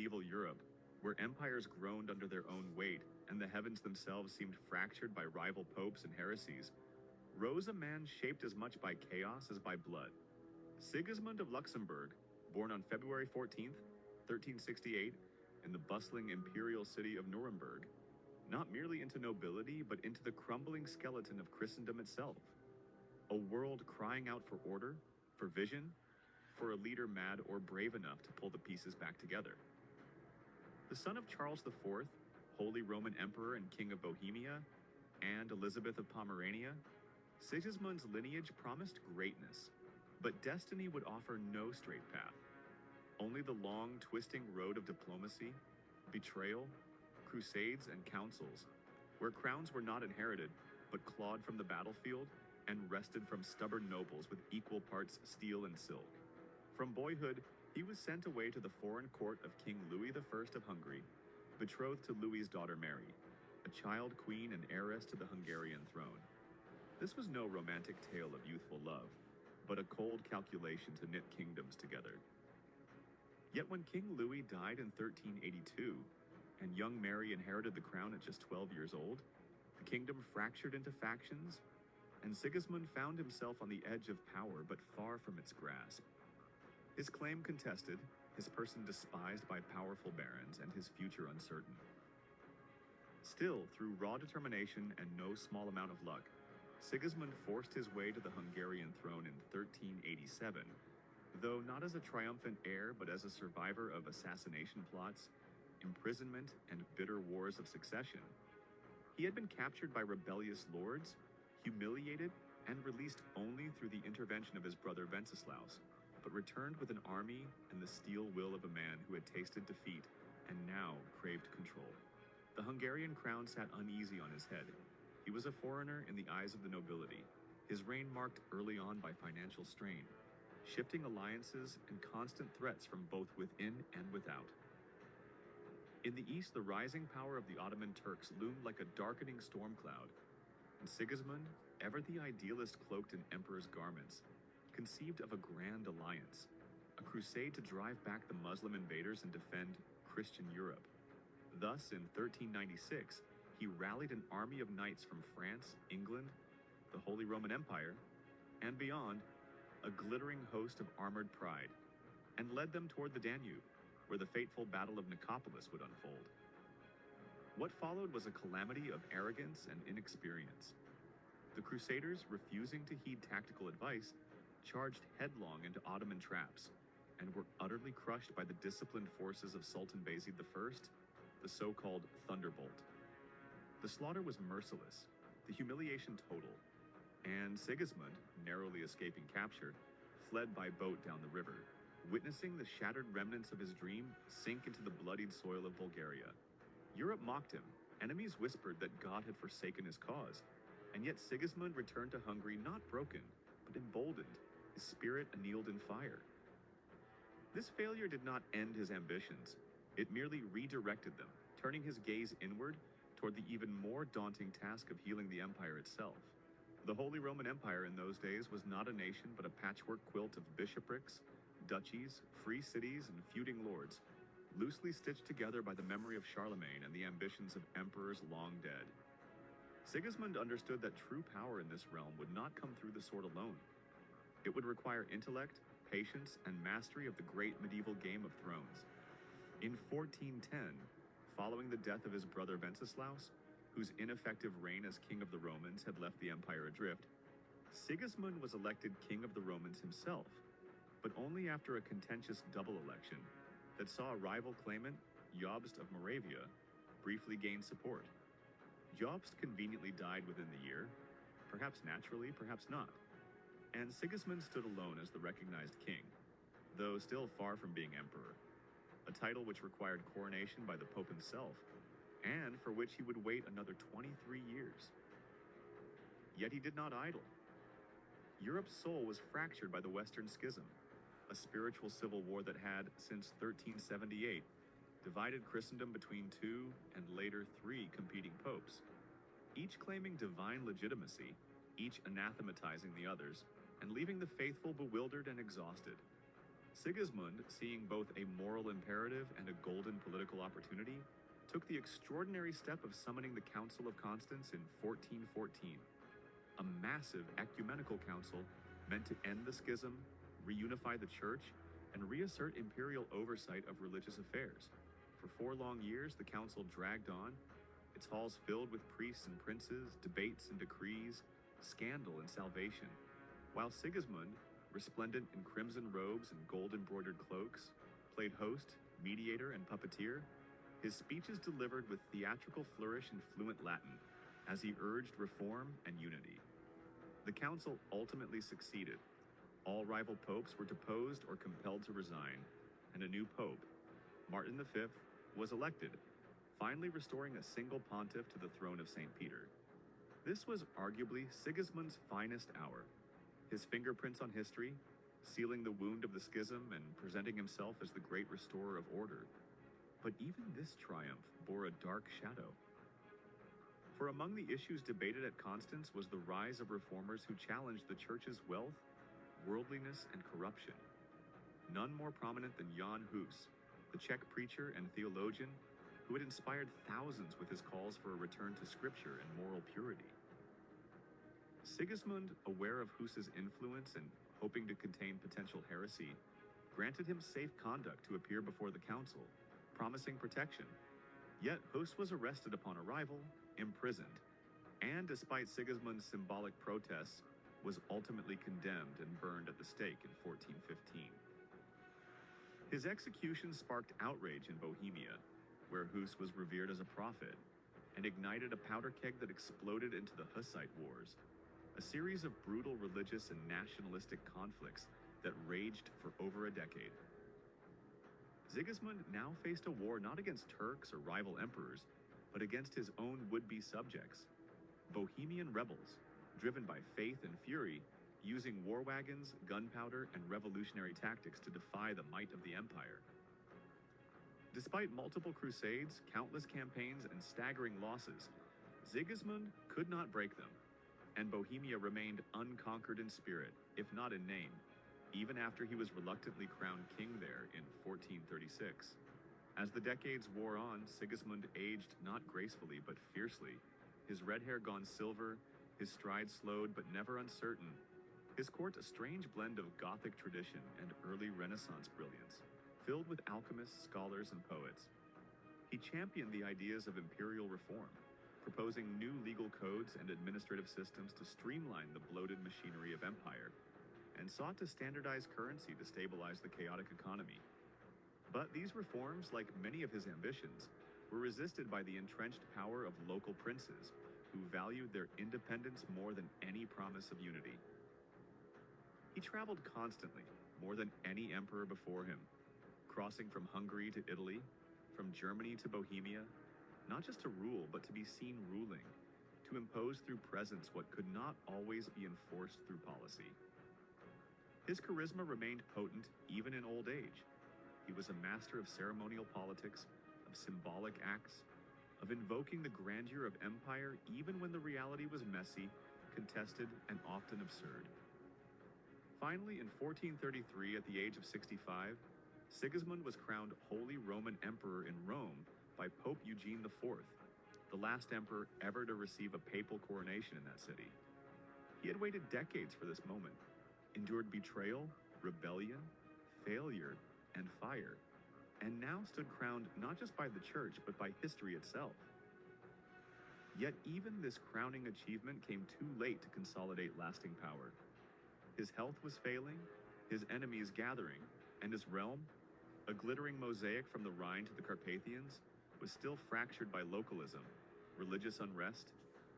medieval Europe, where empires groaned under their own weight and the heavens themselves seemed fractured by rival popes and heresies, rose a man shaped as much by chaos as by blood. Sigismund of Luxembourg, born on February 14th, 1368, in the bustling imperial city of Nuremberg, not merely into nobility, but into the crumbling skeleton of Christendom itself. A world crying out for order, for vision, for a leader mad or brave enough to pull the pieces back together. The son of Charles IV, Holy Roman Emperor and King of Bohemia, and Elizabeth of Pomerania, Sigismund's lineage promised greatness, but destiny would offer no straight path. Only the long, twisting road of diplomacy, betrayal, crusades, and councils, where crowns were not inherited, but clawed from the battlefield and wrested from stubborn nobles with equal parts steel and silk. From boyhood, he was sent away to the foreign court of King Louis I of Hungary, betrothed to Louis's daughter Mary, a child queen and heiress to the Hungarian throne. This was no romantic tale of youthful love, but a cold calculation to knit kingdoms together. Yet when King Louis died in 1382, and young Mary inherited the crown at just 12 years old, the kingdom fractured into factions, and Sigismund found himself on the edge of power but far from its grasp. His claim contested, his person despised by powerful barons, and his future uncertain. Still, through raw determination and no small amount of luck, Sigismund forced his way to the Hungarian throne in 1387, though not as a triumphant heir but as a survivor of assassination plots, imprisonment, and bitter wars of succession. He had been captured by rebellious lords, humiliated, and released only through the intervention of his brother Wenceslaus, but returned with an army and the steel will of a man who had tasted defeat and now craved control. The Hungarian crown sat uneasy on his head. He was a foreigner in the eyes of the nobility, his reign marked early on by financial strain, shifting alliances and constant threats from both within and without. In the east, the rising power of the Ottoman Turks loomed like a darkening storm cloud, and Sigismund, ever the idealist cloaked in emperor's garments, conceived of a grand alliance, a crusade to drive back the Muslim invaders and defend Christian Europe. Thus, in 1396, he rallied an army of knights from France, England, the Holy Roman Empire, and beyond, a glittering host of armored pride, and led them toward the Danube, where the fateful Battle of Nicopolis would unfold. What followed was a calamity of arrogance and inexperience. The Crusaders, refusing to heed tactical advice, charged headlong into Ottoman traps, and were utterly crushed by the disciplined forces of Sultan Bayezid I, the so-called Thunderbolt. The slaughter was merciless, the humiliation total, and Sigismund, narrowly escaping capture, fled by boat down the river, witnessing the shattered remnants of his dream sink into the bloodied soil of Bulgaria. Europe mocked him, enemies whispered that God had forsaken his cause, and yet Sigismund returned to Hungary not broken, but emboldened, his spirit annealed in fire. This failure did not end his ambitions. It merely redirected them, turning his gaze inward toward the even more daunting task of healing the empire itself. The Holy Roman Empire in those days was not a nation but a patchwork quilt of bishoprics, duchies, free cities, and feuding lords, loosely stitched together by the memory of Charlemagne and the ambitions of emperors long dead. Sigismund understood that true power in this realm would not come through the sword alone. It would require intellect, patience, and mastery of the great medieval game of thrones. In 1410, following the death of his brother Wenceslaus, whose ineffective reign as king of the Romans had left the empire adrift, Sigismund was elected king of the Romans himself, but only after a contentious double election that saw a rival claimant, Jobst of Moravia, briefly gain support. Jobst conveniently died within the year, perhaps naturally, perhaps not, and Sigismund stood alone as the recognized king, though still far from being emperor, a title which required coronation by the Pope himself, and for which he would wait another 23 years. Yet he did not idle. Europe's soul was fractured by the Western Schism, a spiritual civil war that had, since 1378, divided Christendom between two and later three competing popes, each claiming divine legitimacy, each anathematizing the others, and leaving the faithful bewildered and exhausted. Sigismund, seeing both a moral imperative and a golden political opportunity, took the extraordinary step of summoning the Council of Constance in 1414, a massive ecumenical council meant to end the schism, reunify the church, and reassert imperial oversight of religious affairs. For 4 long years, the council dragged on, its halls filled with priests and princes, debates and decrees, scandal and salvation, while Sigismund, resplendent in crimson robes and gold-embroidered cloaks, played host, mediator, and puppeteer. His speeches delivered with theatrical flourish and fluent Latin, as he urged reform and unity. The council ultimately succeeded. All rival popes were deposed or compelled to resign, and a new pope, Martin V, was elected, finally restoring a single pontiff to the throne of St. Peter. This was arguably Sigismund's finest hour, his fingerprints on history, sealing the wound of the schism and presenting himself as the great restorer of order. But even this triumph bore a dark shadow. For among the issues debated at Constance was the rise of reformers who challenged the church's wealth, worldliness, and corruption. None more prominent than Jan Hus, the Czech preacher and theologian who had inspired thousands with his calls for a return to scripture and moral purity. Sigismund, aware of Hus's influence and hoping to contain potential heresy, granted him safe conduct to appear before the council, promising protection. Yet Hus was arrested upon arrival, imprisoned, and despite Sigismund's symbolic protests, was ultimately condemned and burned at the stake in 1415. His execution sparked outrage in Bohemia, where Hus was revered as a prophet, and ignited a powder keg that exploded into the Hussite Wars, a series of brutal religious and nationalistic conflicts that raged for over a decade. Sigismund now faced a war not against Turks or rival emperors, but against his own would-be subjects, Bohemian rebels, driven by faith and fury, using war wagons, gunpowder, and revolutionary tactics to defy the might of the empire. Despite multiple crusades, countless campaigns, and staggering losses, Sigismund could not break them, and Bohemia remained unconquered in spirit, if not in name, even after he was reluctantly crowned king there in 1436. As the decades wore on, Sigismund aged not gracefully but fiercely, his red hair gone silver, his stride slowed but never uncertain, his court a strange blend of Gothic tradition and early Renaissance brilliance, filled with alchemists, scholars, and poets. He championed the ideas of imperial reform, proposing new legal codes and administrative systems to streamline the bloated machinery of empire, and sought to standardize currency to stabilize the chaotic economy. But these reforms, like many of his ambitions, were resisted by the entrenched power of local princes, who valued their independence more than any promise of unity. He traveled constantly, more than any emperor before him, crossing from Hungary to Italy, from Germany to Bohemia, not just to rule, but to be seen ruling, to impose through presence what could not always be enforced through policy. His charisma remained potent even in old age. He was a master of ceremonial politics, of symbolic acts, of invoking the grandeur of empire even when the reality was messy, contested, and often absurd. Finally, in 1433, at the age of 65, Sigismund was crowned Holy Roman Emperor in Rome by Pope Eugene IV, the last emperor ever to receive a papal coronation in that city. He had waited decades for this moment, endured betrayal, rebellion, failure, and fire, and now stood crowned not just by the church, but by history itself. Yet even this crowning achievement came too late to consolidate lasting power. His health was failing, his enemies gathering, and his realm, a glittering mosaic from the Rhine to the Carpathians, was still fractured by localism, religious unrest,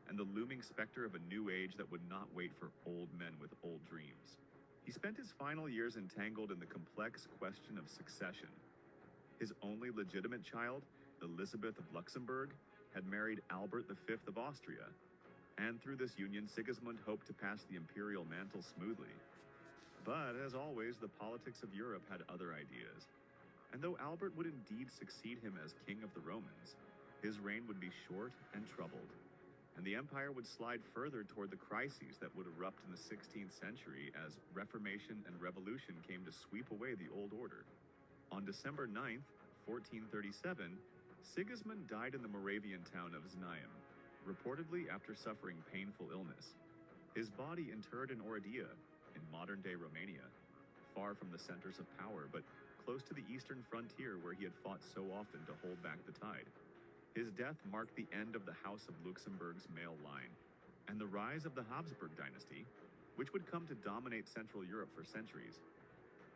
and the looming specter of a new age that would not wait for old men with old dreams. He spent his final years entangled in the complex question of succession. His only legitimate child, Elizabeth of Luxembourg, had married Albert V of Austria, and through this union Sigismund hoped to pass the imperial mantle smoothly. But, as always, the politics of Europe had other ideas, and though Albert would indeed succeed him as King of the Romans, his reign would be short and troubled. and the empire would slide further toward the crises that would erupt in the 16th century as Reformation and Revolution came to sweep away the old order. On December 9th, 1437, Sigismund died in the Moravian town of Znaim, reportedly after suffering painful illness. His body interred in Oradea, in modern-day Romania, far from the centers of power, but close to the eastern frontier where he had fought so often to hold back the tide. His death marked the end of the House of Luxembourg's male line, and the rise of the Habsburg dynasty, which would come to dominate Central Europe for centuries.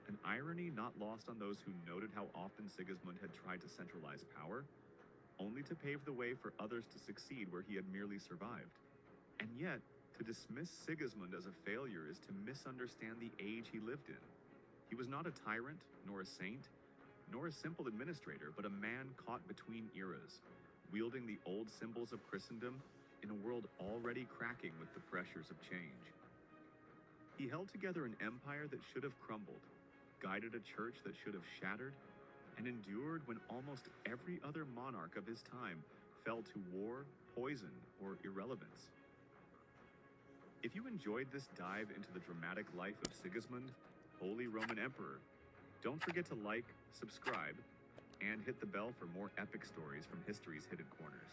An irony not lost on those who noted how often Sigismund had tried to centralize power, only to pave the way for others to succeed where he had merely survived. And yet, to dismiss Sigismund as a failure is to misunderstand the age he lived in. He was not a tyrant, nor a saint, nor a simple administrator, but a man caught between eras, wielding the old symbols of Christendom in a world already cracking with the pressures of change. He held together an empire that should have crumbled, guided a church that should have shattered, and endured when almost every other monarch of his time fell to war, poison, or irrelevance. If you enjoyed this dive into the dramatic life of Sigismund, Holy Roman Emperor, don't forget to like, subscribe, and hit the bell for more epic stories from history's hidden corners.